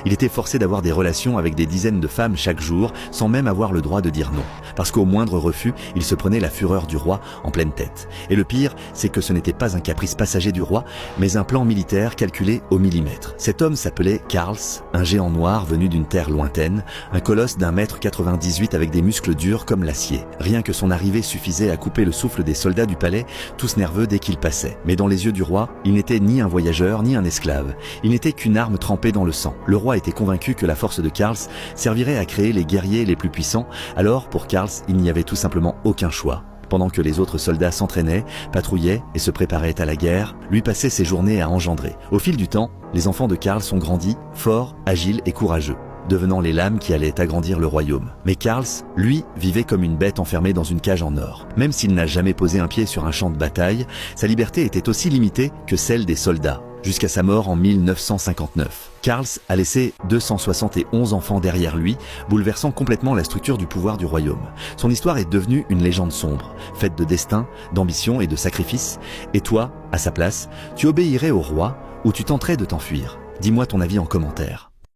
Il était forcé d'avoir des relations avec des dizaines de femmes chaque jour, sans même avoir le droit de dire non. Parce qu'au moindre refus, il se prenait la fureur du roi en pleine tête. Et le pire, c'est que ce n'était pas un caprice passager du roi, mais un plan militaire calculé au millimètre. Cet homme s'appelait Karls, un géant noir venu d'une terre lointaine, un colosse d'1,98 m avec des muscles durs comme l'acier. Rien que son arrivée suffisait à couper le souffle des soldats du palais, tous nerveux dès qu'il passait. Mais dans les yeux du roi, il n'était ni un voyageur ni un esclave. Il n'était qu'une arme trempée dans le sang. Le roi était convaincu que la force de Karls servirait à créer les guerriers les plus puissants, alors pour Karls, il n'y avait tout simplement aucun choix. Pendant que les autres soldats s'entraînaient, patrouillaient et se préparaient à la guerre, lui passait ses journées à engendrer. Au fil du temps, les enfants de Karls ont grandi, forts, agiles et courageux, devenant les lames qui allaient agrandir le royaume. Mais Karls, lui, vivait comme une bête enfermée dans une cage en or. Même s'il n'a jamais posé un pied sur un champ de bataille, sa liberté était aussi limitée que celle des soldats. Jusqu'à sa mort en 1959. Karls a laissé 271 enfants derrière lui, bouleversant complètement la structure du pouvoir du royaume. Son histoire est devenue une légende sombre, faite de destin, d'ambition et de sacrifice. Et toi, à sa place, tu obéirais au roi ou tu tenterais de t'enfuir? Dis-moi ton avis en commentaire.